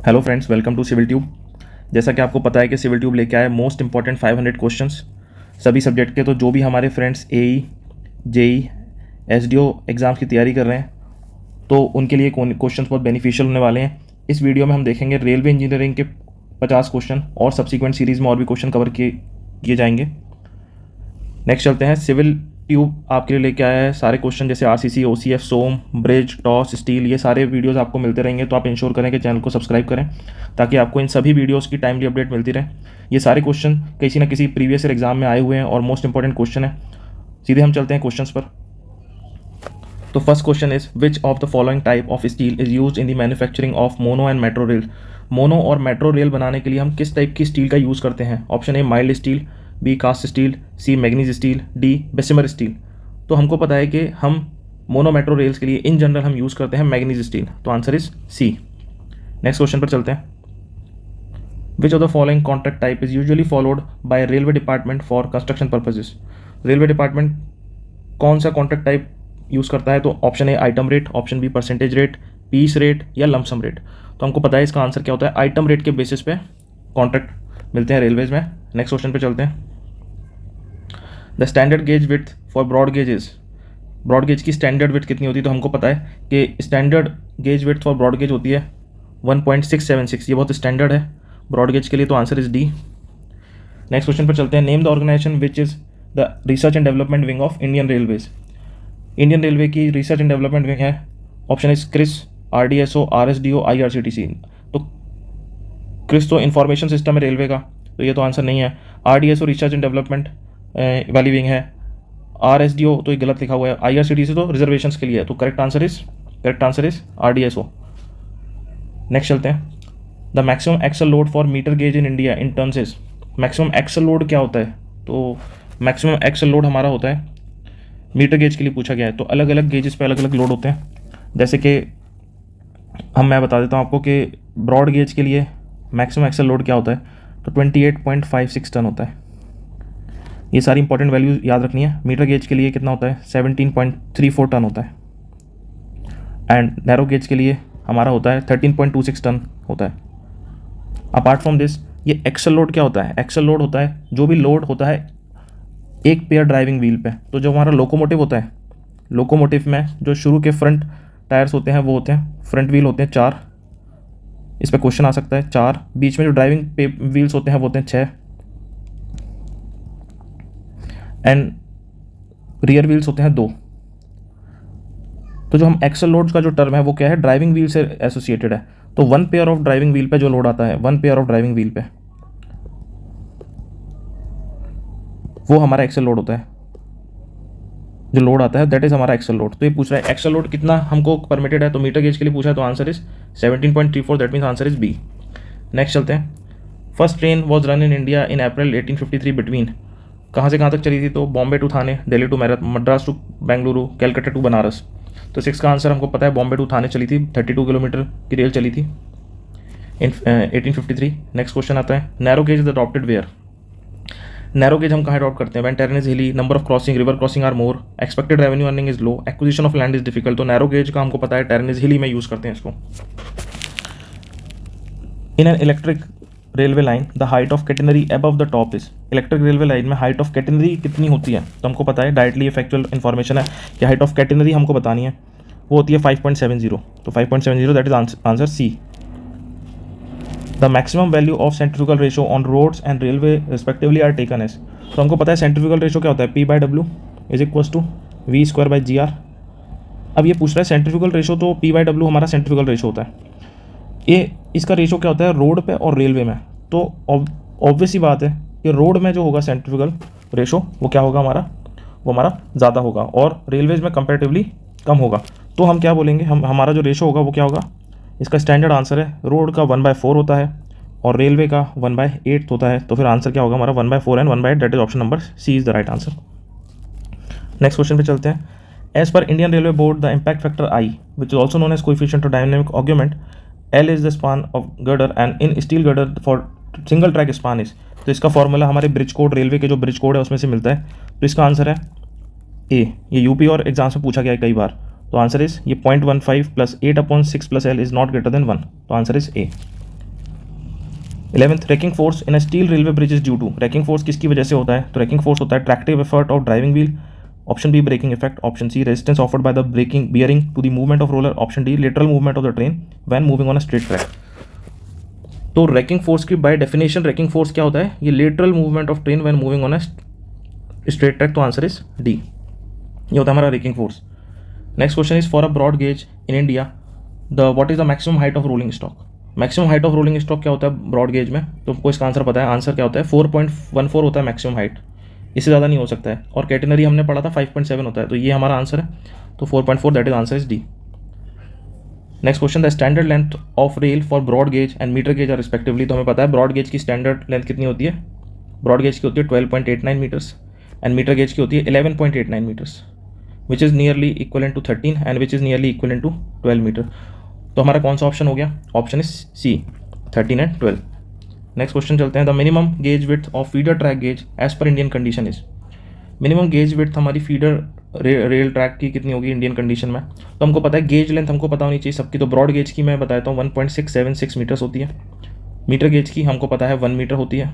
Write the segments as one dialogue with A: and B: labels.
A: Hello friends, welcome to Civil Tube. जैसा कि आपको पता है कि सिविल ट्यूब लेके आए मोस्ट इंपॉर्टेंट 500 क्वेश्चंस सभी सब्जेक्ट के। तो जो भी हमारे फ्रेंड्स एई, जेई, एसडीओ एग्ज़ाम्स की तैयारी कर रहे हैं तो उनके लिए क्वेश्चंस बहुत बेनिफिशियल होने वाले हैं। इस वीडियो में हम देखेंगे रेलवे इंजीनियरिंग के 50 क्वेश्चन और सब्सिक्वेंट सीरीज़ में और भी क्वेश्चन कवर किए जाएंगे। नेक्स्ट चलते हैं। सिविल ट्यूब आपके लिए लेके आया है सारे क्वेश्चन जैसे आरसीसी, ओसीएफ, सोम, ब्रिज, टॉस, स्टील, ये सारे वीडियोस आपको मिलते रहेंगे। तो आप इंश्योर करें कि चैनल को सब्सक्राइब करें ताकि आपको इन सभी वीडियोस की टाइमली अपडेट मिलती रहे। ये सारे क्वेश्चन किसी न किसी प्रीवियस ईयर एग्जाम में आए हुए हैं और मोस्ट इंपॉर्टेंट क्वेश्चन है। सीधे हम चलते हैं क्वेश्चन पर। तो first question is which of the following type of steel is use in the manufacturing of mono and metro rail. Mono और मेट्रो रेल बनाने के लिए हम किस टाइप की स्टील का यूज़ करते हैं? Option A mild steel, B cast steel, C manganese steel, D Bessemer steel. तो हमको पता है कि हम मोनो मेट्रो रेल्स के लिए इन जनरल हम यूज़ करते हैं मैग्नीज स्टील, तो answer is C. Next question पर चलते हैं। Which of the following contract type is usually followed by railway department for construction purposes. Railway department कौन सा कॉन्ट्रैक्ट टाइप यूज़ करता है? तो option A item rate, option B percentage rate, piece rate या lump sum rate. तो हमको पता है इसका आंसर क्या होता है। आइटम रेट के बेसिस पे कॉन्ट्रैक्ट मिलते हैं रेलवेज में। नेक्स्ट क्वेश्चन पे चलते हैं। The standard gauge width for broad gauge is. Broad gauge की स्टैंडर्ड विड्थ कितनी होती है? तो हमको पता है कि standard gauge width for broad gauge होती है 1.676। ये बहुत स्टैंडर्ड है ब्रॉड गेज के लिए, तो answer is D. Next question पर चलते हैं। Name the organisation which is the research and development wing of Indian Railways. Indian railway की रिसर्च एंड डेवलपमेंट विंग है। Option is CRIS, RDSO, RSDO, IRCTC. तो CRIS तो information system है railway का, तो ये तो आंसर नहीं है। आरडीएसओ रिसर्च एंड डेवलपमेंट वाली विंग है। आरएसडीओ तो ये गलत लिखा हुआ है। आईआरसीटीसी तो रिजर्वेशंस के लिए है, तो correct answer is RDSO. Next चलते हैं। The maximum axle load for metre gauge in India in terms is. Maximum axle load क्या होता है? तो मैक्सिमम एक्सल लोड हमारा होता है, मीटर गेज के लिए पूछा गया है तो अलग अलग गेजेस पे अलग अलग लोड होते हैं। जैसे कि मैं बता देता हूँ आपको कि ब्रॉड गेज के लिए मैक्सिमम एक्सल लोड क्या होता है, तो 28.56 टन होता है। ये सारी इंपॉर्टेंट वैल्यू याद रखनी है। मीटर गेज के लिए कितना होता है? 17.34 टन होता है। एंड नैरो गेज के लिए हमारा होता है 13.26 टन होता है। अपार्ट फ्रॉम दिस, ये एक्सल लोड क्या होता है? एक्सल लोड होता है जो भी लोड होता है एक पेयर ड्राइविंग व्हील पे। तो जो हमारा लोकोमोटिव होता है, लोकोमोटिव में जो शुरू के फ्रंट टायर्स होते हैं वो होते हैं, फ्रंट व्हील होते हैं 4। इस पर क्वेश्चन आ सकता है 4। बीच में जो ड्राइविंग व्हील्स होते हैं वो होते हैं 6। एंड रियर व्हील्स होते हैं 2। तो जो हम एक्सल लोड्स का जो टर्म है वो क्या है? ड्राइविंग व्हील से एसोसिएटेड है। तो 1 पेयर ऑफ ड्राइविंग व्हील पे जो लोड आता है, 1 पेयर ऑफ ड्राइविंग व्हील पे, वो हमारा एक्सल लोड होता है। जो लोड आता है दैट इज हमारा एक्सल लोड। तो ये पूछ रहा है एक्सल लोड कितना हमको परमिटेड है, तो मीटर गेज के लिए पूछा है, तो answer is 17.34। That means answer is B. Next चलते हैं। First train was run in India in April 1853 between. कहाँ से कहाँ तक चली थी? तो Bombay to Thane, Delhi to Madras to Bengaluru, Calcutta to Banaras. तो 6 का आंसर हमको पता है, बॉम्बे टू थाने चली थी, 32 किलोमीटर की रेल चली थी इन 1853। नेक्स्ट क्वेश्चन आता है। Narrow gauge is adopted where. Narrow gauge हम कहाँ अडॉप्ट करते हैं? When terrain is hilly, number of crossing, river crossing are more, expected revenue earning is low, acquisition of land is difficult. तो narrow gauge का हमको पता है terrain is हिली में यूज़ करते हैं इसको। In an electric railway line the height of catenary above the top is. Electric railway line में हाइट ऑफ कैटेनरी कितनी होती है? तो हमको पता है, डायरेक्टली फैक्चुअल इन्फॉर्मेशन है कि हाइट ऑफ कैटेनरी हमको बतानी है, वो होती है 5.70। तो 5.70 that is answer C. The maximum value of centrifugal ratio on roads and railway respectively are taken as. तो हमको पता है सेंट्रीफ्यूगल रेशो क्या होता है? P/W is equals to V²/GR। अब ये पूछ रहा है सेंट्रीफ्यूगल रेशो, तो P/W हमारा सेंट्रीफ्यूगल रेशो होता है। ये इसका रेशो क्या होता है रोड पे और रेलवे में? तो ऑब्वियस ही बात है कि रोड में जो होगा सेंट्रीफ्यूगल रेशो वो क्या होगा हमारा? वो हमारा ज़्यादा होगा और रेलवेज में कंपैरेटिवली कम होगा। तो हम क्या बोलेंगे, हमारा जो रेशो होगा वो क्या होगा? इसका स्टैंडर्ड आंसर है रोड का 1/4 होता है और रेलवे का 1/8 होता है। तो फिर आंसर क्या होगा हमारा? 1/4 and 1/8। That is option number C is the right answer. Next question पे चलते हैं। As per Indian railway board the impact factor I which is also known as coefficient of dynamic argument L is the span of girder and in steel girder for single track span is। तो इसका formula हमारे bridge code, railway के जो bridge code है उसमें से मिलता है। तो इसका आंसर है ए। ये यूपी और एग्जाम्स में पूछा गया है कई बार। तो आंसर इज ये 0.15 + 8/6 + L is not greater than 1। तो answer is A. 11th, racking force in a steel railway bridge is due to. Racking force किसकी वजह से होता है? तो रैकिंग फोर्स होता है tractive effort of driving wheel, option B braking effect, option C resistance offered by the braking bearing to the movement of roller, option D lateral movement of the train when moving on a straight track. तो racking force की by definition racking force क्या होता है? ये lateral movement of train when moving on a straight track. तो answer is D, ये होता है हमारा ranking force. Next question is for a broad gauge in India the what is the maximum height of rolling stock. Maximum height of rolling stock क्या होता है broad gauge में? तो आपको इसका आंसर पता है, आंसर क्या होता है? 4.14 होता है मैक्सिमम हाइट, इससे ज़्यादा नहीं हो सकता है। और कैटेनरी हमने पढ़ा था 5.7 होता है, तो ये हमारा आंसर है। तो 4.4 that is answer is D. Next question, the standard length of rail for broad gauge and metre gauge are respectively. तो हमें पता है ब्रॉड गेज की स्टैंडर्ड लेंथ कितनी होती है? ब्रॉड गेज की होती है 12.89 मीटर्स एंड मीटर गेज की होती है 11.89 metres, which is nearly equivalent to 13 and which is nearly equivalent to 12 metre. तो हमारा कौन सा ऑप्शन हो गया? Option is C, 13 and 12। Next question चलते हैं, the minimum gauge width of feeder track gauge as per Indian condition is. Minimum gauge width हमारी feeder rail track की कितनी होगी इंडियन कंडीशन में? तो हमको पता है गेज लेंथ हमको पता होनी चाहिए सबकी। तो ब्रॉड गेज की मैं बताता हूँ 1.676 मीटर्स होती है। मीटर गेज की हमको पता है 1 मीटर होती है।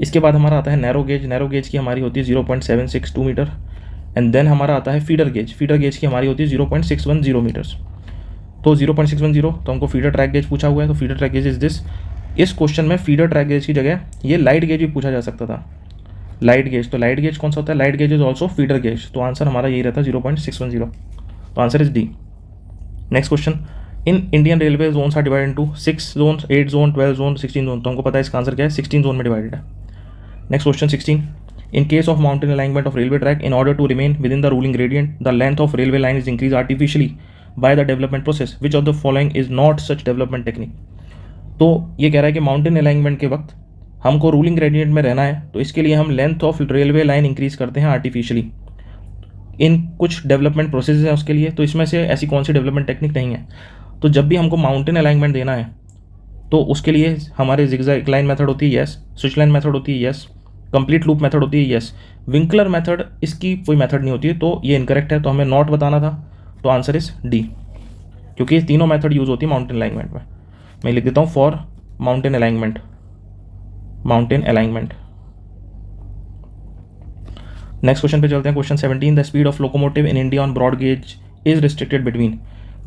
A: इसके बाद हमारा आता है नैरो गेज। नैरो गेज की हमारी होती है 0.762 मीटर। एंड देन हमारा आता है फीडर गेज। फीडर गेज की हमारी होती है 0.610 मीटर्स। तो 0.610, तो हमको फीडर ट्रैक गेज पूछा हुआ है, तो feeder track gauge is this. इस क्वेश्चन में फीडर ट्रैक गेज की जगह ये लाइट गेज भी पूछा जा सकता था, लाइट गेज। तो लाइट गेज कौन सा होता है? Light gauge is also feeder gauge. तो आंसर हमारा यही रहता है 0.610। तो answer is D. Next question, in Indian railway zones are divide into 6 zone, 8 zone, 12 zone, 16 zone. तो हमको पता है इसका आंसर क्या है? 16 जोन में डिवाइडेड है। Next question 16, in case of mountain alignment of railway track, in order to remain within the ruling gradient, the length of railway line is increased artificially by the development process. Which of the following is not such development technique? तो ये कह रहा है कि mountain alignment के वक्त हमको ruling gradient में रहना है, तो इसके लिए हम length of railway line increase करते हैं आर्टिफिशियली। इन कुछ डेवलपमेंट प्रोसेस हैं उसके लिए, तो इसमें से ऐसी कौन सी डेवलपमेंट टेक्निक नहीं है? तो जब भी हमको माउंटेन अलाइनमेंट देना है तो उसके लिए हमारे जिगजैग लाइन मेथड होती है, यस। स्विच लाइन मेथड होती है, यस। कंप्लीट लूप मेथड होती है, यस। विंकलर मेथड इसकी कोई मेथड नहीं होती है, तो ये इनकरेक्ट है, तो हमें नॉट बताना था। तो आंसर इज डी, क्योंकि ये तीनों मेथड यूज होती है माउंटेन अलाइनमेंट में। मैं लिख देता हूँ for mountain alignment, mountain alignment. Next question पे चलते हैं, question 17, the speed of locomotive in India on broad gauge is restricted between.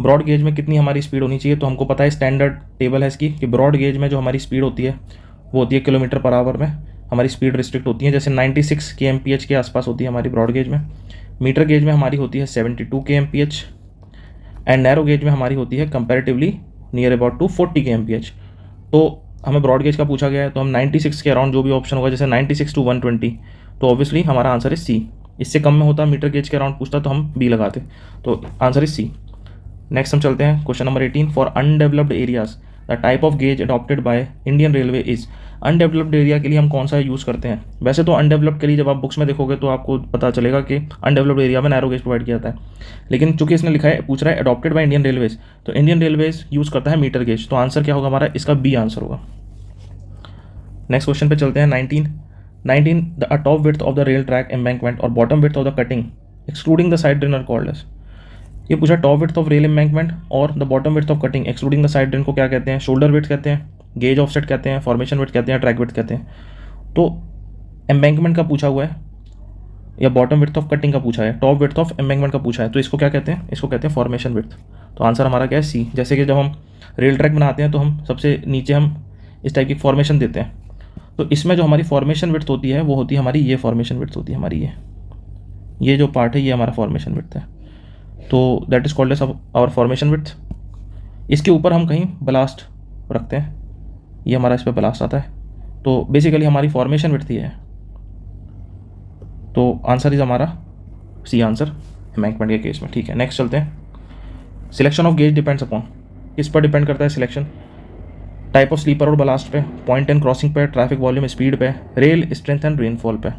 A: Broad gauge में कितनी हमारी स्पीड होनी चाहिए? तो हमको पता है स्टैंडर्ड टेबल है इसकी कि ब्रॉड गेज में जो हमारी स्पीड होती है वो होती है किलोमीटर पर आवर में हमारी स्पीड रिस्ट्रिक्ट होती है। जैसे 96 kmph के आसपास होती है हमारी ब्रॉड गेज में। मीटर गेज में हमारी होती है 72 kmph एंड नैरो गेज में हमारी होती है comparatively near about to 40 kmph। तो हमें ब्रॉड गेज का पूछा गया है, तो हम 96 के अराउंड जो भी ऑप्शन होगा, जैसे 96 to 120, तो ऑब्वियसली हमारा आंसर इज सी। इससे कम में होता मीटर गेज के अराउंड पूछता तो हम बी लगाते, तो आंसर इज सी। नेक्स्ट हम चलते हैं question number 18, for undeveloped areas the type of gauge adopted by Indian railway is. Undeveloped area के लिए हम कौन सा यूज़ करते हैं? वैसे तो अनडेवलप्ड के लिए जब आप बुक्स में देखोगे तो आपको पता चलेगा कि अनडेवलप्ड एरिया में नैरो गेज प्रोवाइड किया जाता है, लेकिन चूंकि इसने लिखा है, पूछ रहा है अडॉप्टेड बाय इंडियन रेलवेज, तो इंडियन रेलवेज यूज़ करता है मीटर गेज। तो आंसर क्या होगा हमारा? इसका बी आंसर होगा। नेक्स्ट क्वेश्चन पे चलते हैं, 19 the top width of the rail track embankment और bottom width of the cutting excluding the side drain are called as. ये पूछा top width of rail embankment और the bottom width of cutting excluding the side drain को क्या कहते हैं? Shoulder width कहते हैं, गेज ऑफसेट कहते हैं, फॉर्मेशन विड्थ कहते हैं, ट्रैक विड्थ कहते हैं। तो एम्बैंकमेंट का पूछा हुआ है या बॉटम विड्थ ऑफ कटिंग का पूछा है, टॉप विड्थ ऑफ एम्बैंकमेंट का पूछा है, तो इसको क्या कहते हैं? इसको कहते हैं फॉर्मेशन विड्थ। तो आंसर हमारा क्या है? सी। जैसे कि जब हम रेल ट्रैक बनाते हैं तो हम सबसे नीचे हम इस टाइप की फॉर्मेशन देते हैं, तो इसमें जो हमारी फॉर्मेशन विड्थ होती है वो होती है हमारी ये फॉर्मेशन विड्थ होती है हमारी ये जो पार्ट है ये हमारा फॉर्मेशन विड्थ है। तो that is called as our formation width. इसके ऊपर हम कहीं ब्लास्ट रखते हैं, ये हमारा इस पर ब्लास्ट आता है, तो बेसिकली हमारी फॉर्मेशन विड्थ ये है। तो आंसर इज हमारा सी आंसर एम्बैंकमेंट के केस में। ठीक है, नेक्स्ट चलते हैं, selection of gauge depends upon. किस पर डिपेंड करता है सिलेक्शन? टाइप ऑफ स्लीपर और ब्लास्ट पे, पॉइंट एंड क्रॉसिंग पे, ट्रैफिक वॉल्यूम स्पीड पे, रेल स्ट्रेंथ एंड रेनफॉल पे।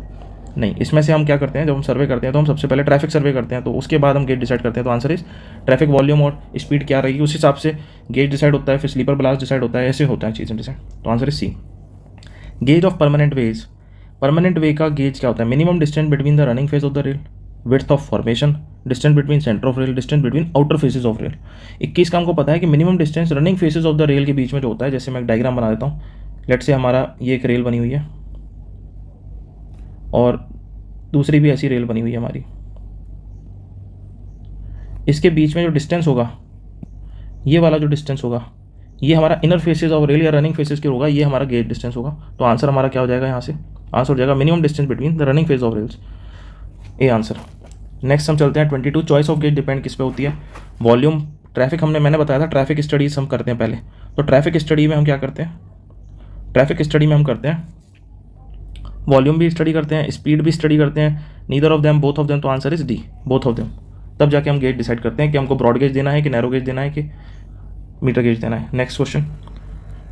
A: नहीं, इसमें से हम क्या करते हैं, जब हम सर्वे करते हैं तो हम सबसे पहले ट्रैफिक सर्वे करते हैं, तो उसके बाद हम गेज डिसाइड करते हैं। तो आंसर इज ट्रैफिक वॉल्यूम और स्पीड क्या रहेगी उस हिसाब से गेज डिसाइड होता है, फिर स्लीपर ब्लास्ट डिसाइड होता है, ऐसे होता है चीज़ें डिसाइड। तो answer is C. Gauge of permanent ways, permanent way का गेज क्या होता है? Minimum distance between the running faces of the rail, width of formation, distance between centre of rail, distance between outer faces of rail. 21 का हमको पता है कि minimum distance running faces of the rail के बीच में जो होता है, जैसे मैं एक डायग्राम बना देता हूँ, लेट्स से हमारा ये एक रेल बनी हुई है और दूसरी भी ऐसी रेल बनी हुई है हमारी। इसके बीच में जो डिस्टेंस होगा, ये वाला जो डिस्टेंस होगा, ये हमारा इनर फेसेस ऑफ रेल या रनिंग फेसेस के होगा, ये हमारा गेज डिस्टेंस होगा। तो आंसर हमारा क्या हो जाएगा यहाँ से? आंसर हो जाएगा minimum distance between the running faces of rails, A answer. Next हम चलते हैं 22, चॉइस ऑफ गेज डिपेंड किस पे होती है? वॉल्यूम, ट्रैफिक, मैंने बताया था ट्रैफिक स्टडीज हम करते हैं पहले। तो ट्रैफिक स्टडी में हम क्या करते हैं? ट्रैफिक स्टडी में हम करते हैं वॉल्यूम भी स्टडी करते हैं, स्पीड भी स्टडी करते हैं, neither of them, both of them. तो answer is D, both of them. तब जाके हम गेज डिसाइड करते हैं कि हमको ब्रॉड गेज देना है कि नैरो गेज देना है कि मीटर गेज देना है। Next question,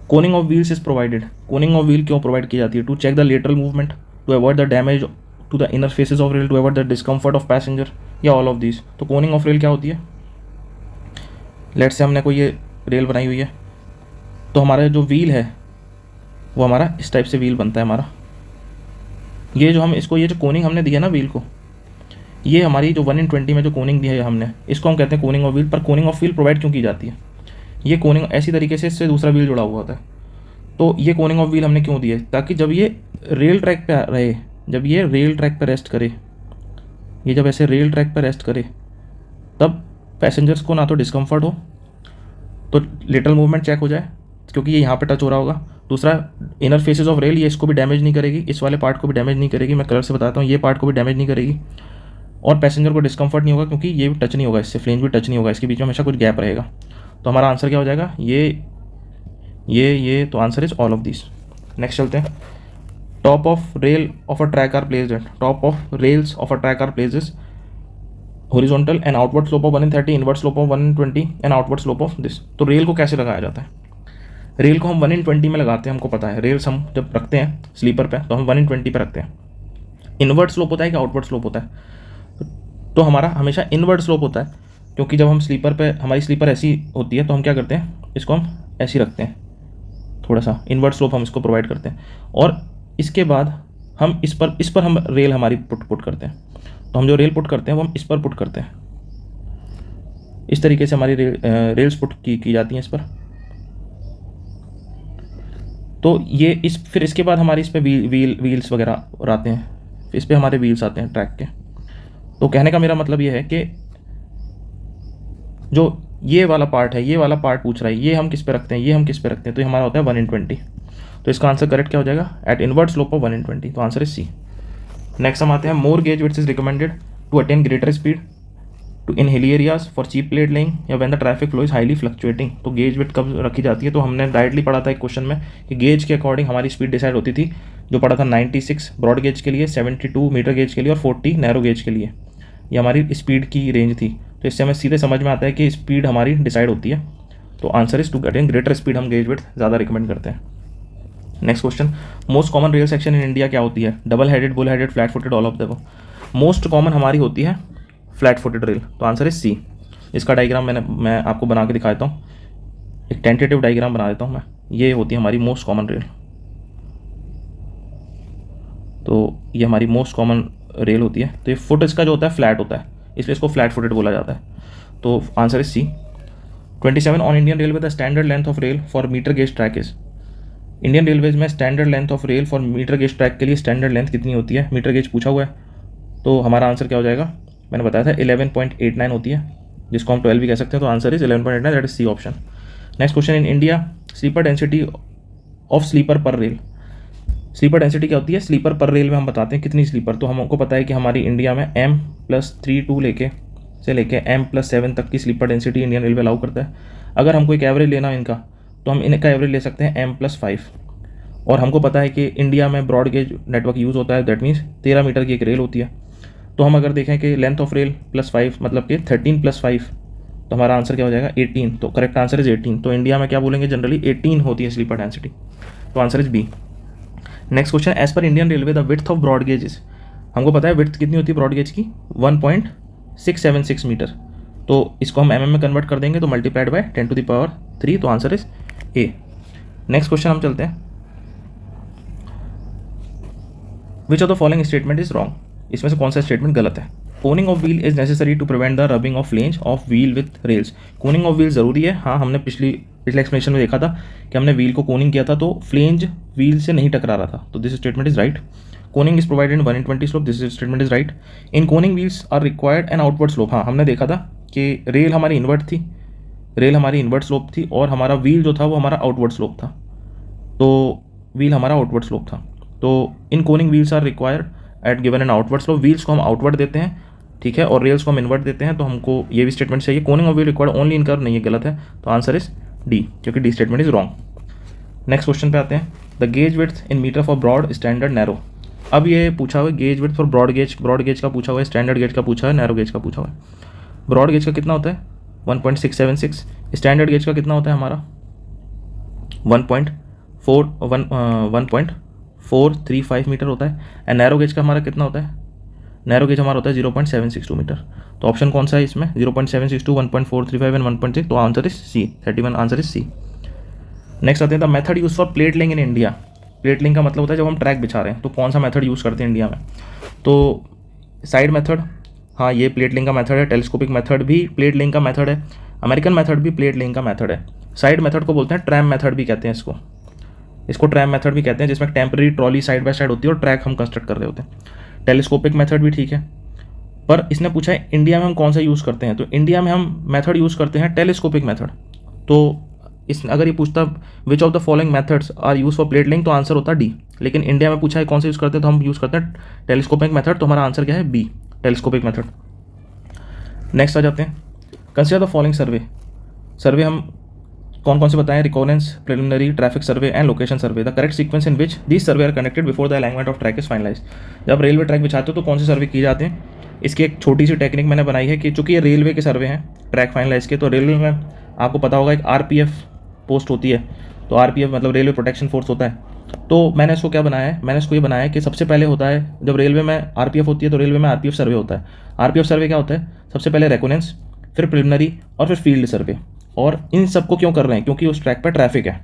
A: coning of wheels is provided. Coning of wheel क्यों प्रोवाइड की जाती है? To check the lateral movement, to avoid the damage to the inner faces of rail, to avoid the discomfort of passenger, या all of this. तो coning of rail क्या होती है? Let's से हमने कोई ये रेल बनाई हुई है, तो हमारा जो व्हील है वो हमारा इस टाइप से व्हील बनता है हमारा। ये जो हम इसको, ये जो कोनिंग हमने दिया ना व्हील को, ये हमारी जो 1/20 में जो कोनिंग दी है हमने, इसको हम कहते हैं कोनिंग ऑफ व्हील। पर कोनिंग ऑफ व्हील प्रोवाइड क्यों की जाती है? ये कोनिंग ऐसी तरीके से इससे दूसरा व्हील जुड़ा हुआ होता है। तो ये कोनिंग ऑफ व्हील हमने क्यों दी है? ताकि जब ये रेल ट्रैक पे रहे, जब ये रेल ट्रैक पे रेस्ट करे, ये जब ऐसे रेल ट्रैक पे रेस्ट करे, तब पैसेंजर्स को ना तो डिस्कम्फर्ट हो, तो लेटरल मूवमेंट चेक हो जाए क्योंकि ये यहाँ पे टच हो रहा होगा। दूसरा, इनर फेसेस ऑफ रेल, ये इसको भी डैमेज नहीं करेगी, इस वाले पार्ट को भी डैमेज नहीं करेगी, मैं कलर से बताता हूँ, ये पार्ट को भी डैमेज नहीं करेगी। और पैसेंजर को डिस्कम्फर्ट नहीं होगा क्योंकि ये भी टच नहीं होगा, इससे फ्लेंज भी टच नहीं होगा, इसके बीच में हमेशा कुछ गैप रहेगा। तो हमारा आंसर क्या हो जाएगा? ये। तो answer is all of this. Next चलते हैं, top of rail of a track are placed at, top of rails of a track are places horizontal and outward slope of 1/30, inward slope of 1/20 and outward slope of this. तो rail को कैसे लगाया जाता है? Rail को हम 1/20 में लगाते हैं, हमको पता है। रेल्स हम जब रखते हैं स्लीपर पे तो हम 1/20 पे रखते हैं। इनवर्ड स्लोप होता है कि आउटवर्ड स्लोप होता है? तो हमारा हमेशा इनवर्ड स्लोप होता है, क्योंकि जब हम स्लीपर पे, हमारी स्लीपर ऐसी होती है तो हम क्या करते हैं, इसको हम ऐसी रखते हैं, थोड़ा सा इनवर्ड स्लोप हम इसको प्रोवाइड करते हैं। और इसके बाद हम इस पर हम रेल हमारी पुट करते हैं। तो हम जो रेल पुट करते हैं वो हम इस पर पुट करते हैं। इस तरीके से हमारी रेल्स पुट की जाती हैं इस पर। तो ये फिर इसके बाद हमारी इस पर व्हील्स वगैरह आते हैं, इस पर हमारे व्हील्स आते हैं ट्रैक के। तो कहने का मेरा मतलब ये है कि जो ये वाला पार्ट है, ये वाला पार्ट पूछ रहा है, ये हम किस पे रखते हैं, ये हम किस पे रखते हैं? तो ये हमारा होता है 1/20। तो इसका आंसर करेक्ट क्या हो जाएगा? At inward slope of 1/20। तो आंसर इज सी। नेक्स्ट हम आते हैं, more gauge width is recommended to attain greater speed to in hilly areas for cheap plate laying या when the traffic flow is highly fluctuating. तो gauge width कब रखी जाती है? तो हमने डायरेक्टली पढ़ा था एक क्वेश्चन में कि गेज के अकॉर्डिंग हमारी स्पीड डिसाइड होती थी, जो पढ़ा था 96 ब्रॉड गेज के लिए, 72 मीटर गेज के लिए और 40 नैरो गेज के लिए। ये हमारी स्पीड की रेंज थी। तो इससे हमें सीधे समझ में आता है कि स्पीड हमारी डिसाइड होती है। तो answer is to attain greater speed हम गेज विड्थ ज़्यादा रिकमेंड करते हैं। Next question, most common rail section in India क्या होती है? Double headed, bull headed, flat footed, all of the above. Most common हमारी होती है फ्लैट फुटेड रेल। तो आंसर इज सी। इसका डायग्राम मैं आपको बना के दिखाता हूँ, एक टेंटेटिव डायग्राम बना देता हूँ मैं। ये होती है हमारी मोस्ट कॉमन रेल। तो ये हमारी मोस्ट कॉमन रेल होती है। तो ये फुट इसका जो होता है फ्लैट होता है, इसलिए इसको फ्लैट फुटेड बोला जाता है। तो answer is C. 27, on Indian railway the standard length of rail for metre gauge track is. Indian railways में standard length of rail for metre gauge track के लिए स्टैंडर्ड लेंथ कितनी होती है? मीटर गेज पूछा हुआ है, तो हमारा आंसर क्या हो जाएगा? मैंने बताया था 11.89 होती है, जिसको हम 12 भी कह सकते हैं। तो answer is 11.89, that is C option. Next question, in India sleeper density of sleeper per rail. Sleeper density क्या होती है? स्लीपर पर रेल में हम बताते हैं कितनी स्लीपर। तो हमको पता है कि हमारी इंडिया में M+32 लेके M+7 तक की sleeper density Indian railway allow करता है। अगर हमको एक एवरेज लेना है इनका, तो हम इनका एवरेज ले सकते हैं M+5। और हमको पता है कि इंडिया में ब्रॉड गेज नेटवर्क यूज़ होता है, दैट मीन्स 13 मीटर की एक रेल होती है। तो हम अगर देखें कि लेंथ ऑफ रेल +5 मतलब कि 13 + 5, तो हमारा आंसर क्या हो जाएगा? 18। तो करेक्ट आंसर इज 18। तो इंडिया में क्या बोलेंगे? जनरली 18 होती है स्लीपर डेंसिटी। तो answer is B. Next question, as per Indian railway the width of broad gauge is. हमको पता है विड्थ कितनी होती है ब्रॉड गेज की? 1.676 मीटर। तो इसको हम mm में कन्वर्ट कर देंगे तो मल्टीप्लाइड बाय 10⁻3। तो answer is A. Next question हम चलते हैं, which of the following statement is wrong. इसमें से कौन सा स्टेटमेंट गलत है? Coning of wheel is necessary to prevent the rubbing of flange of wheel with rails. Coning of wheel ज़रूरी है, हाँ, हमने पिछली पिछले एक्सप्लेनेशन में देखा था कि हमने व्हील को कोनिंग किया था तो फ्लेंज व्हील से नहीं टकरा रहा था, तो this statement is right. Coning is provided in 1/20 slope, this statement is right. In coning wheels are required an outward slope, हाँ हमने देखा था कि रेल हमारी इन्वर्ट थी, रेल हमारी इन्वर्ट स्लोप थी और हमारा व्हील जो था वो हमारा आउटवर्ड स्लोप था, तो व्हील हमारा आउटवर्ड स्लोप था। तो in coning wheels are required at given an outward slope, wheels को हम आउटवर्ड देते हैं, ठीक है, और रेल्स को हम इन्वर्ट देते हैं, तो हमको ये भी स्टेटमेंट चाहिए। Coning of wheel required only in curve नहीं, है गलत है, तो आंसर इज डी, क्योंकि D statement is wrong. Next question पे आते हैं। The gauge width in metre for broad standard narrow, अब ये पूछा हुआ है gauge width for broad gauge का पूछा हुआ है, स्टैंडर्ड गेज का पूछा है, नैरो गेज का पूछा हुआ है। ब्रॉड गेज का कितना होता है 1.676, स्टैंडर्ड गेज का कितना होता है हमारा 1.435 मीटर होता है, एंड नैरो गेज का हमारा कितना होता है, नैरो गेज हमारा होता है 0.762 मीटर। तो ऑप्शन कौन सा है इसमें 0.762, 1.435 एंड 1.6, तो answer is C, 31 answer is C. Next आते हैं the method use for plate laying in India. Plate laying का मतलब होता है जब हम ट्रैक बिछा रहे हैं, तो कौन सा मेथड यूज़ करते हैं इंडिया में, तो साइड मेथड, हाँ ये प्लेट लेइंग का मेथड है, टेलीस्कोपिक मेथड भी प्लेट लेइंग का मेथड है, अमेरिकन मेथड भी प्लेट लेइंग का मेथड है। साइड मेथड को बोलते हैं ट्रैम मेथड भी कहते हैं इसको ट्रैम मेथड भी कहते हैं, जिसमें temporary trolley side by side होती है और ट्रैक हम कंस्ट्रक्ट कर रहे होते हैं। टेलीस्कोपिक मेथड भी ठीक है, पर इसने पूछा है इंडिया में हम कौन सा यूज़ करते हैं, तो इंडिया में हम मेथड यूज़ करते हैं टेलीस्कोपिक मेथड। तो इस अगर ये पूछता which of the following methods are use for plate laying, तो आंसर होता डी, लेकिन इंडिया में पूछा है कौन सा यूज़ करते हैं, तो हम यूज़ करते हैं टेलीस्कोपिक मेथड, तो हमारा आंसर क्या है बी, टेलीस्कोपिक मेथड। नेक्स्ट आ जाते हैं। कंसिडर द फॉलोइंग सर्वे हम कौन कौन से बताएं, reconnaissance, preliminary, traffic survey and location survey. The correct sequence in which this survey are connected before the alignment of track is finalise. जब रेलवे ट्रैक बिछाते हो तो कौन से सर्वे किए जाते हैं, इसकी एक छोटी सी टेक्निक मैंने बनाई है कि चूंकि ये रेलवे के सर्वे हैं ट्रैक फाइनलाइज के, तो रेलवे में आपको पता होगा एक RPF पोस्ट होती है, तो RPF मतलब रेलवे प्रोटेक्शन फोर्स होता है। तो मैंने इसको क्या बनाया है, मैंने इसको ये बनाया है कि सबसे पहले होता है जब रेलवे में RPF होती है तो रेलवे में RPF सर्वे होता है। RPF सर्वे क्या होता है, सबसे पहले रेकोनेंस, फिर प्रिलिमिनरी और फिर फील्ड सर्वे। और इन सबको क्यों कर रहे हैं, क्योंकि उस ट्रैक पर ट्रैफिक है,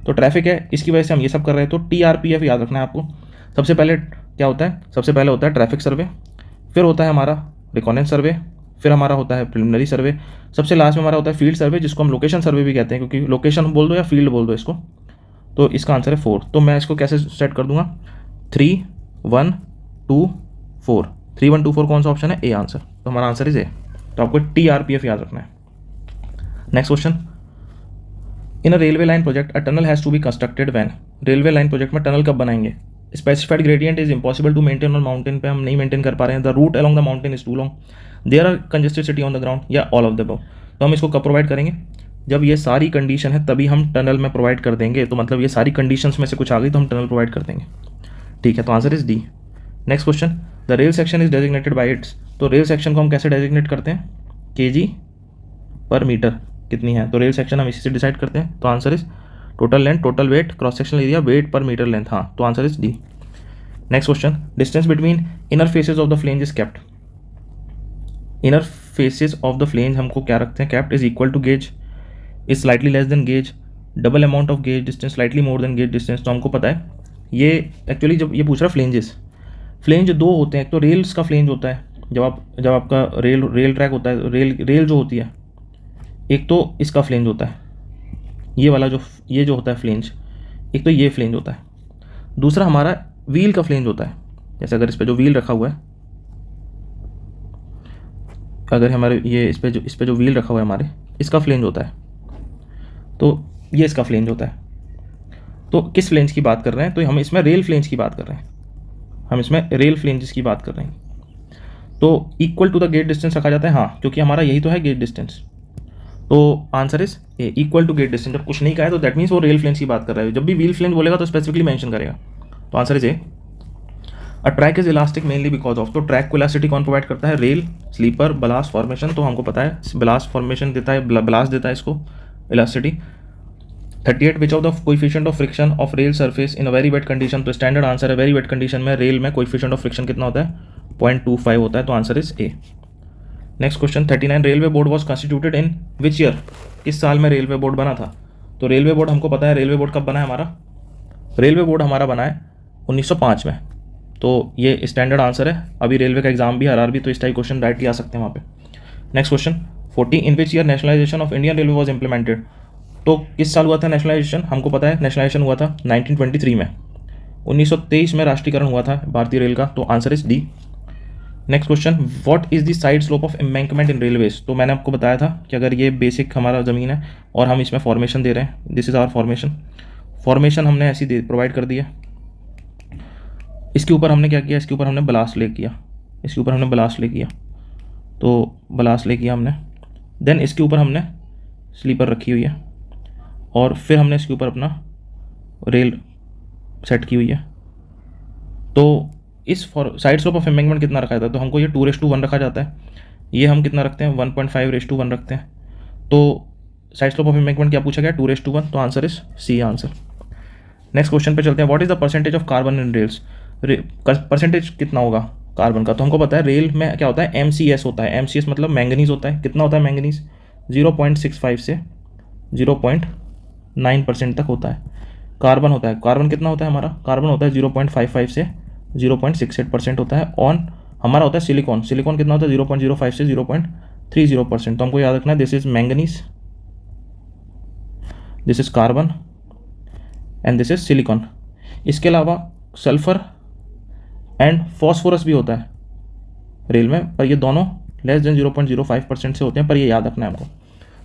A: तो ट्रैफिक है इसकी वजह से हम ये सब कर रहे हैं। तो TRPF याद रखना है आपको। सबसे पहले क्या होता है, सबसे पहले होता है ट्रैफिक सर्वे, फिर होता है हमारा रिकॉनेंस सर्वे, फिर हमारा होता है प्रिलिमिनरी सर्वे, सबसे लास्ट में हमारा होता है फील्ड सर्वे, जिसको हम लोकेशन सर्वे भी कहते हैं, क्योंकि लोकेशन बोल दो या फील्ड बोल दो इसको। तो इसका आंसर है 4। तो मैं इसको कैसे सेट कर दूंगा 3 1 2 4, 3 1 2 4 कौन सा ऑप्शन है, ए आंसर, तो हमारा आंसर इज ए। तो आपको TRPF याद रखना है। Next question, in a railway line project a tunnel has to be constructed when. Railway line project में टनल कब बनाएंगे, specified gradient is impossible to maintain on mountain पे हम नहीं मेंटेन कर पा रहे हैं, the route along the mountain is too long, there are congested city on the ground, या ऑल ऑफ द अबव। तो हम इसको कब प्रोवाइड करेंगे, जब ये सारी कंडीशन है तभी हम टनल में प्रोवाइड कर देंगे, तो मतलब ये सारी कंडीशंस में से कुछ आ गई तो हम टनल प्रोवाइड कर देंगे, ठीक है, तो answer is D. Next question, the rail section is designated by it's. तो रेल सेक्शन को हम कैसे डेजिग्नेट करते हैं, kg/मीटर कितनी है, तो रेल सेक्शन हम इसी से डिसाइड करते हैं, तो answer is total length, total weight, cross sectional area, weight per metre length, हाँ, तो answer is D. Next question, distance between inner faces of the flange is kept. Inner faces of the flange हमको क्या रखते हैं, kept is equal to gauge is slightly less than gauge, double amount of gauge distance, slightly more than gauge distance. तो हमको पता है ये actually जब ये पूछ रहा है फ्लेंज दो होते हैं, एक तो रेल्स का फ्लेंज होता है, जब आपका रेल ट्रैक होता है, रेल जो होती है, एक तो इसका फ्लेंज होता है, ये वाला ये जो होता है फ्लेंज, एक तो ये फ्लेंज होता है, दूसरा हमारा व्हील का फ्लेंज होता है। जैसे अगर इस पे जो व्हील रखा हुआ है, अगर हमारे ये इस पे जो व्हील रखा हुआ है हमारे, इसका फ्लेंज होता है, तो ये इसका फ्लेंज होता है। तो किस फ्लेंज की बात कर रहे हैं, तो हम इसमें रेल फ्लेंज की बात कर रहे हैं, हम इसमें रेल फ्लेंजेस की बात कर रहे हैं। तो equal to the gauge distance रखा जाता है, हाँ, क्योंकि हमारा यही तो है गेट डिस्टेंस, तो answer is A, equal to gauge distance. जब कुछ नहीं कहा है तो दैट मीन्स वो रेल फ्लेंज की बात कर रहा है, जब भी व्हील फ्लेंज बोलेगा तो स्पेसिफिकली मेंशन करेगा, तो answer is A. A track is elastic mainly because of, तो ट्रैक को इलास्टिसिटी कौन प्रोवाइड करता है, रेल, स्लीपर, ब्लास्ट फॉर्मेशन, तो हमको पता है ब्लास्ट फॉर्मेशन देता है, ब्लास्ट देता है इसको elasticity. 38 which of the coefficient of friction of rail surface in a very wait condition, तो स्टैंडर्ड आंसर है वेरी वेट कंडीशन में रेल में कोएफिशिएंट ऑफ फ्रिक्शन कितना होता है 0.25 होता है, तो answer is A. Next question 39, railway board was constituted in which year, किस साल में रेलवे बोर्ड बना था। तो रेलवे बोर्ड हमको पता है रेलवे बोर्ड कब बना है हमारा, रेलवे बोर्ड हमारा बना है 1905 में, तो ये स्टैंडर्ड आंसर है। अभी रेलवे का एग्जाम भी RRB, तो इस टाइप क्वेश्चन डायरेक्टली आ सकते हैं वहाँ पे। Next question 40 in which year nationalisation of Indian railway was implemented. तो किस साल हुआ था नेशनलाइजेशन, हमको पता है नेशनलाइजेशन हुआ था 1923 में, 1923 में राष्ट्रीयकरण हुआ था भारतीय रेल का, तो answer is D. Next question, what is the side slope of embankment in railways. तो मैंने आपको बताया था कि अगर ये बेसिक हमारा ज़मीन है और हम इसमें फॉर्मेशन दे रहे हैं, दिस इज़ आवर फॉर्मेशन हमने ऐसी दे प्रोवाइड कर दी है। इसके ऊपर हमने क्या किया, इसके ऊपर हमने ब्लास्ट ले किया, इसके ऊपर हमने ब्लास्ट ले किया, तो ब्लास्ट ले किया हमने, देन इसके ऊपर हमने स्लीपर रखी हुई है और फिर हमने इसके ऊपर अपना रेल सेट की हुई है। तो इस साइड स्लोप ऑफ एम्बैंकमेंट कितना रखा जाता है, तो हमको ये 2:1 रखा जाता है, ये हम कितना रखते हैं 1.5:1 रखते हैं। तो साइड स्लोप ऑफ एम्बैंकमेंट क्या पूछा गया 2:1, तो answer is C answer. Next question पे चलते हैं, what is the percentage of carbon in rails. Percentage कितना होगा कार्बन का, तो हमको पता है रेल में क्या होता है MCS होता है, MCS मतलब मैंगनीज होता है, कितना होता है मैंगनीज 0.65 से 0.9% तक होता है। कार्बन होता है, कार्बन कितना होता है हमारा, कार्बन होता है 0.55 से 0.68% होता है। ऑन हमारा होता है सिलिकॉन, सिलिकॉन कितना होता है 0.05 से 0.30%। तो हमको याद रखना है this is manganese, this is carbon and this is silicon. इसके अलावा सल्फर एंड फॉस्फोरस भी होता है रेल में, पर ये दोनों लेस देन 0.05% से होते हैं, पर ये याद रखना है हमको।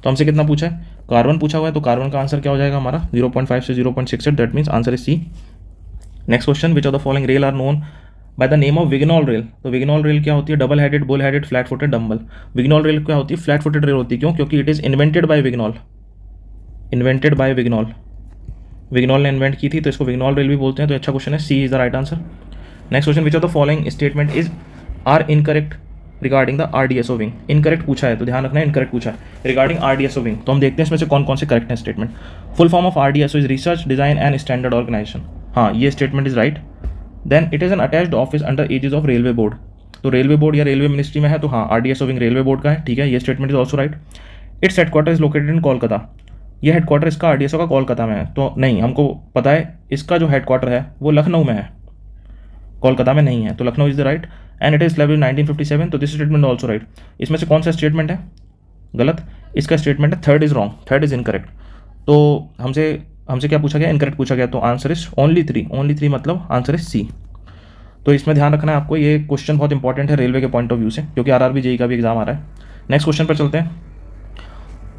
A: तो हमसे कितना पूछा है, कार्बन पूछा हुआ है, तो कार्बन का आंसर क्या हो जाएगा हमारा 0.5 से 0.68, that means answer is C. Next question, which of the following rail are known by the name of Vignoles rail. तो विग्नॉल रेल क्या होती है, double headed, bull headed, flat footed, dumbbell. Vignoles rail क्या होती है, flat footed rail होती है, क्यों, क्योंकि it is invented by Vignoles, invented by Vignoles, Vignoles ने इन्वेंट की थी, तो इसको विग्नॉल रेल भी बोलते हैं। तो अच्छा क्वेश्चन है, C is the right answer. Next question, which of the following statement is are incorrect regarding the RDSO wing. Incorrect पूछा है तो ध्यान रखना है, इनकरेक्ट पूछा है रिगार्डिंग RDSO विंग। तो हम देखते हैं इसमें से कौन कौन से करेक्ट हैं statement. Full form of RDSO is research design and standard organisation, हाँ ये statement is right. Then it is an attached office under aegis of railway board. तो रेलवे बोर्ड या रेलवे मिनिस्ट्री में है, तो हाँ RDSO विंग रेलवे बोर्ड का है, ठीक है, ये statement is also right. Its headquarter is located in Kolkata, ये हेडक्वार्टर इसका RDSO का कोलकाता में है। तो नहीं, हमको पता है इसका जो हेडक्वार्टर है वो लखनऊ में है, कोलकाता में नहीं है, तो Lucknow is the right. And it is established in 1957, तो दिस स्टेटमेंट ऑल्सो राइट। इसमें से कौन सा स्टेटमेंट है गलत, इसका स्टेटमेंट है third is wrong, third is incorrect. तो हमसे क्या पूछा गया, इनकरेक्ट पूछा गया, तो आंसर इज ओनली 3 मतलब आंसर इज सी। तो इसमें ध्यान रखना है आपको, ये क्वेश्चन बहुत इंपॉर्टेंट है रेलवे के पॉइंट ऑफ व्यू से, क्योंकि RRB JEE का भी एग्जाम आ रहा है। नेक्स्ट क्वेश्चन पर चलते हैं,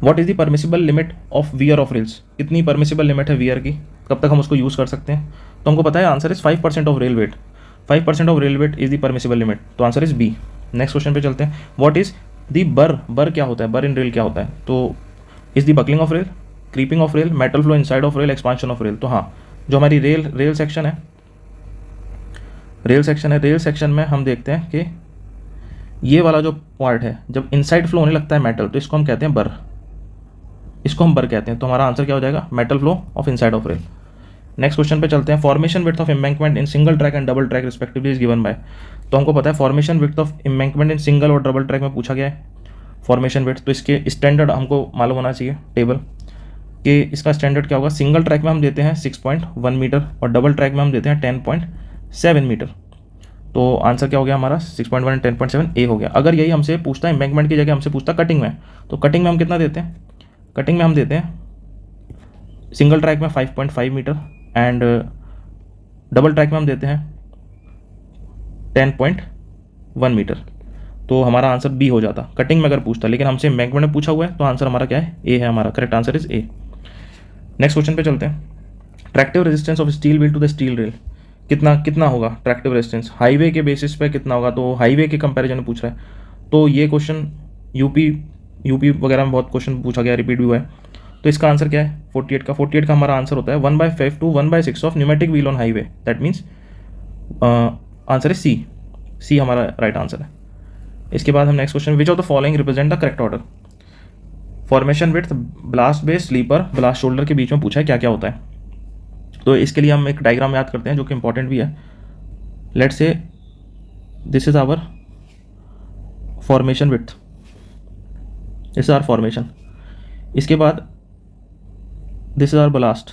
A: what is the permissible limit of wear off rails. कितनी परमिसिबल लिमिट है वियर की, कब तक हम उसको यूज़ कर सकते हैं, तो हमको पता है answer is 5% of rail weight, 5% of rail weight is the permissible limit, तो answer is B. Next question पे चलते हैं, व्हाट इज द बर क्या होता है, बर इन रेल क्या होता है, तो is the buckling of rail, creeping of rail, metal flow inside of rail, expansion of rail. तो हाँ, जो हमारी रेल सेक्शन है, रेल सेक्शन में हम देखते हैं कि ये वाला जो पार्ट है, जब इनसाइड फ्लो होने लगता है मेटल, तो इसको हम कहते हैं बर, इसको हम बर कहते हैं। तो हमारा आंसर क्या हो जाएगा, metal flow of inside of rail. Next question पे चलते हैं, formation width of embankment in single track and double track respectively is given by. तो हमको पता है formation width of embankment in single और डबल ट्रैक में पूछा गया है फॉर्मेशन विड्थ, तो इसके स्टैंडर्ड हमको मालूम होना चाहिए टेबल कि इसका स्टैंडर्ड क्या होगा। सिंगल ट्रैक में हम देते हैं 6.1 मीटर और डबल ट्रैक में हम देते हैं 10.7 मीटर। तो आंसर क्या हो गया हमारा 6.1 एंड 10.7 ए हो गया। अगर यही हमसे पूछता है एम्बैंकमेंट की जगह हमसे पूछता कटिंग में, तो कटिंग में हम कितना देते हैं, कटिंग में हम देते हैं सिंगल ट्रैक में 5.5 मीटर एंड डबल ट्रैक में हम देते हैं 10.1 मीटर। तो हमारा आंसर बी हो जाता कटिंग में अगर पूछता, लेकिन हमसे एम्बैंकमेंट में पूछा हुआ है, तो आंसर हमारा क्या है, ए है, हमारा correct answer is A. Next question पे चलते हैं, tractive resistance of steel wheel to the steel rail कितना होगा ट्रैक्टिव रेजिस्टेंस हाईवे के बेसिस पे कितना होगा, तो हाईवे के कंपैरिजन में पूछ रहा है। तो ये क्वेश्चन यूपी वगैरह में बहुत क्वेश्चन पूछा गया, रिपीट भी हुआ है। तो इसका आंसर क्या है 48 का हमारा आंसर होता है 1/5 to 1/6 of pneumatic wheel on highway, that means answer है सी हमारा राइट आंसर है। इसके बाद हम next question, which of the following represent the correct order. Formation width, ballast base, sleeper, ballast shoulder के बीच में पूछा है क्या क्या होता है। तो इसके लिए हम एक डायग्राम याद करते हैं जो कि इंपॉर्टेंट भी है। Let's see this is our formation width, this is our formation. इसके बाद this is our ballast,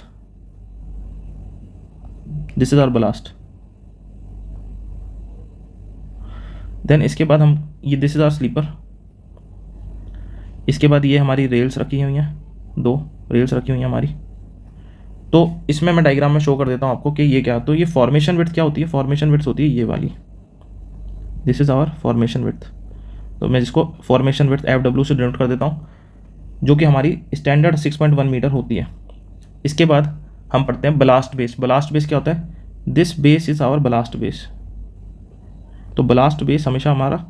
A: this is our ballast. Then इसके बाद हम ये दिस इज आवर स्लीपर, इसके बाद ये हमारी रेल्स रखी हुई हैं, 2 रेल्स रखी हुई हैं हमारी। तो इसमें मैं डायग्राम में शो कर देता हूँ आपको कि ये क्या, तो ये फॉर्मेशन विड्थ क्या होती है, फॉर्मेशन विड्थ होती है ये वाली, this is our formation width. तो मैं इसको फॉर्मेशन विड्थ FW से डिनोट कर देता हूँ, जो कि हमारी स्टैंडर्ड 6.1 मीटर होती है। इसके बाद हम पढ़ते हैं ब्लास्ट बेस। ब्लास्ट बेस क्या होता है, this base is our ballast base. तो ब्लास्ट बेस हमेशा हमारा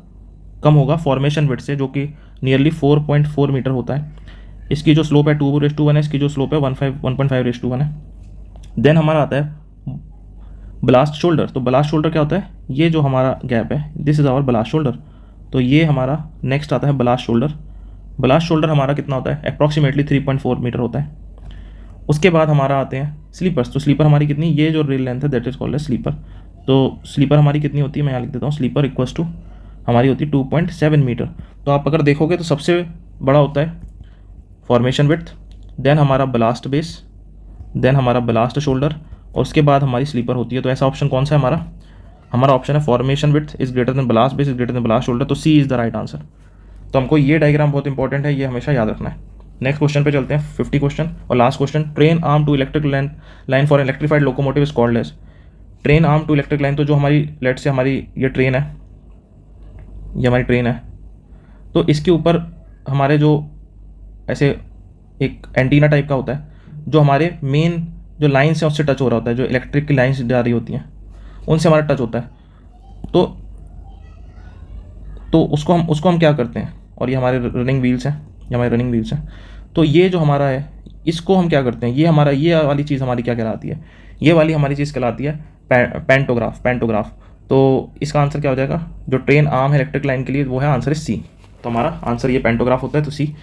A: कम होगा फॉर्मेशन विड्थ से, जो कि नियरली 4.4 मीटर होता है। इसकी जो स्लोप है 2:1 है, इसकी जो स्लोप है 1.5:1 है। देन हमारा आता है ब्लास्ट शोल्डर। तो ब्लास्ट शोल्डर क्या होता है, ये जो हमारा गैप है, this is our ballast shoulder. तो ये हमारा नेक्स्ट आता है ब्लास्ट शोल्डर। ब्लास्ट शोल्डर हमारा कितना होता है, अप्रॉक्सीमेटली 3.4 मीटर होता है। उसके बाद हमारा आते हैं स्लीपर्स। तो स्लीपर हमारी कितनी, ये जो रेल लेंथ है दैट इज कॉल्ड है स्लीपर। तो स्लीपर हमारी कितनी होती है, मैं यहाँ लिख देता हूँ, स्लीपर इक्वल्स टू हमारी होती है 2.7 मीटर। तो आप अगर देखोगे तो सबसे बड़ा होता है फॉर्मेशन विड्थ, देन हमारा ब्लास्ट बेस, देन हमारा ब्लास्ट शोल्डर, और उसके बाद हमारी स्लीपर होती है। तो ऐसा ऑप्शन कौन सा है हमारा, हमारा ऑप्शन है formation width is greater than blast base is greater than blast shoulder. तो सी इज़ द राइट आंसर। तो हमको ये डायग्राम बहुत इंपॉर्टेंट है, ये हमेशा याद रखना है। नेक्स्ट क्वेश्चन पे चलते हैं, 50 क्वेश्चन और last question. Train arm to electric line for electrified locomotive is called as. Train arm to electric line, तो जो हमारी लेट से हमारी ये ट्रेन है, ये हमारी ट्रेन है, तो इसके ऊपर हमारे जो ऐसे एक एंटीना टाइप का होता है, जो हमारे मेन जो लाइन्स हैं उससे टच हो रहा होता है, जो इलेक्ट्रिक की लाइन्स जा रही होती हैं उनसे हमारा टच होता है। तो उसको हम क्या करते हैं, और ये हमारे रनिंग व्हील्स हैं, ये हमारे रनिंग व्हील्स हैं। तो ये जो हमारा है इसको हम क्या करते हैं, ये हमारा ये वाली चीज़ हमारी क्या कहलाती है, ये वाली हमारी चीज़ कहलाती है पैंटोग्राफ। तो इसका आंसर क्या हो जाएगा, जो ट्रेन आर्म है इलेक्ट्रिक लाइन के लिए वो है आंसर है सी। तो हमारा आंसर ये पैंटोग्राफ होता है, तो सी।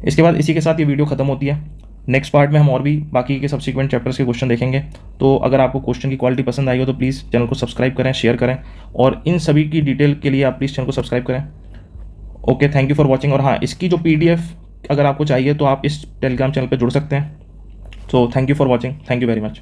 A: इसके बाद इसी के साथ ये वीडियो खत्म होती है। नेक्स्ट पार्ट में हम और भी बाकी के सब्सिक्वेंट चैप्टर्स के क्वेश्चन देखेंगे। तो अगर आपको क्वेश्चन की क्वालिटी पसंद आई हो तो प्लीज़ चैनल को सब्सक्राइब करें, शेयर करें, और इन सभी की डिटेल के लिए आप प्लीज़ चैनल को सब्सक्राइब करें। Okay, thank you for watching. और हाँ, इसकी जो PDF अगर आपको चाहिए तो आप इस टेलीग्राम चैनल पर जुड़ सकते हैं। So thank you for watching, thank you very much.